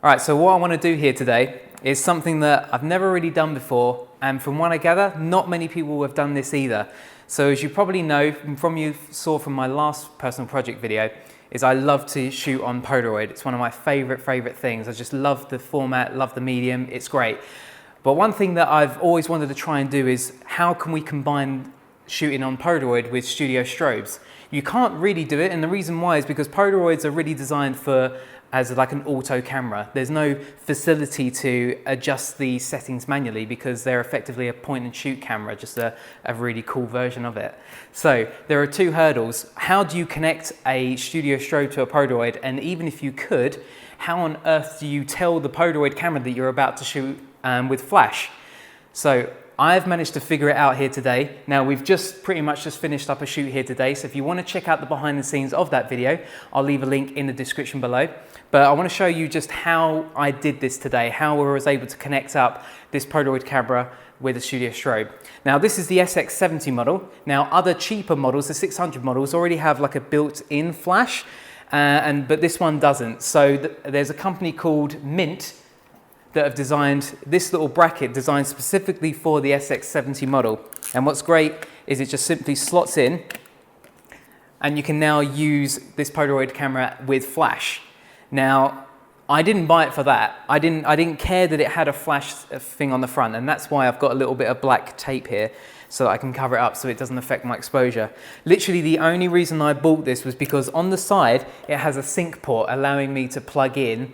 All right, so what I want to do here today is something that I've never really done before, and from what I gather, not many people have done this either. So as you probably know, saw from my last personal project video, is I love to shoot on Polaroid. It's one of my favorite things. I just love the format, love the medium, it's great. But one thing that I've always wanted to try and do is how can we combine shooting on Polaroid with studio strobes? You can't really do it, and the reason why is because Polaroids are really designed as like an auto camera. There's no facility to adjust the settings manually because they're effectively a point and shoot camera, just a really cool version of it. So there are two hurdles. How do you connect a studio strobe to a Polaroid? And even if you could, how on earth do you tell the Polaroid camera that you're about to shoot with flash? So I've managed to figure it out here today. Now we've pretty much just finished up a shoot here today, so if you want to check out the behind the scenes of that video, I'll leave a link in the description below. But I want to show you just how I did this today, how I was able to connect up this Polaroid camera with a studio strobe. Now this is the SX70 model. Now other cheaper models, the 600 models, already have like a built-in flash, but this one doesn't. So there's a company called Mint that have designed this little bracket designed specifically for the SX70 model. And what's great is it just simply slots in and you can now use this Polaroid camera with flash. Now, I didn't buy it for that. I didn't care that it had a flash thing on the front, and that's why I've got a little bit of black tape here so that I can cover it up so it doesn't affect my exposure. Literally the only reason I bought this was because on the side it has a sync port allowing me to plug in,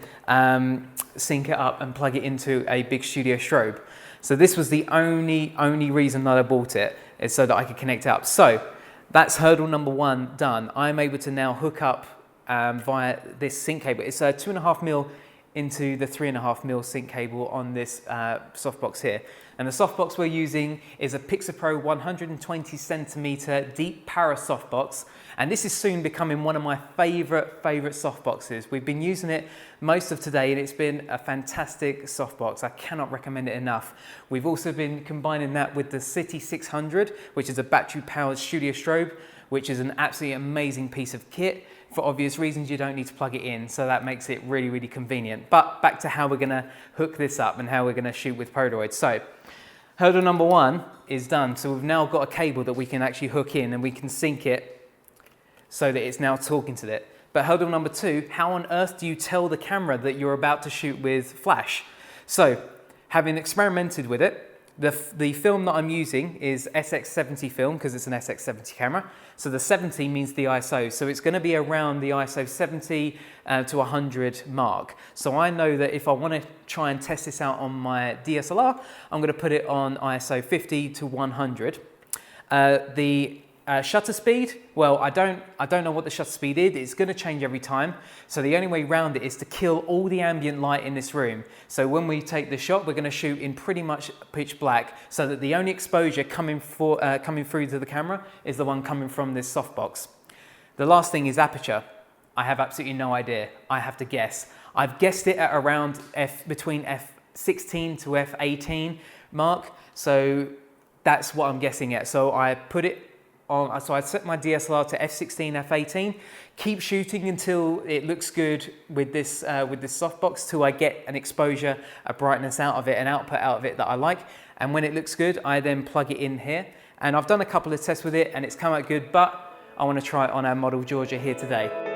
sync it up and plug it into a big studio strobe. So this was the only reason that I bought it, is so that I could connect up. So that's hurdle number one done. I'm able to now hook up via this sync cable. It's a 2.5mm into the 3.5mm sync cable on this softbox here. And the softbox we're using is a Pixapro 120cm deep para softbox. And this is soon becoming one of my favorite softboxes. We've been using it most of today and it's been a fantastic softbox. I cannot recommend it enough. We've also been combining that with the City 600, which is a battery powered studio strobe, which is an absolutely amazing piece of kit. For obvious reasons, you don't need to plug it in, so that makes it really convenient. But back to how we're gonna hook this up and how we're gonna shoot with Polaroid. So, hurdle number one is done. So we've now got a cable that we can actually hook in and we can sync it so that it's now talking to it. But hurdle number two, how on earth do you tell the camera that you're about to shoot with flash? So, having experimented with it, the film that I'm using is SX70 film because it's an SX70 camera. So the 70 means the ISO. So it's going to be around the ISO 70 to 100 mark. So I know that if I want to try and test this out on my DSLR, I'm going to put it on ISO 50 to 100. The shutter speed, well, I don't know what the shutter speed is. It's going to change every time. So the only way around it is to kill all the ambient light in this room. So when we take the shot, we're going to shoot in pretty much pitch black so that the only exposure coming through to the camera is the one coming from this softbox. The last thing is aperture. I have absolutely no idea. I have to guess. I've guessed it at around between f16 to f18 mark. So that's what I'm guessing at. So I put it on, so I set my DSLR to f16, f18, keep shooting until it looks good with this softbox till I get an exposure, a brightness out of it, an output out of it that I like. And when it looks good, I then plug it in here. And I've done a couple of tests with it and it's come out good, but I want to try it on our model Georgia here today.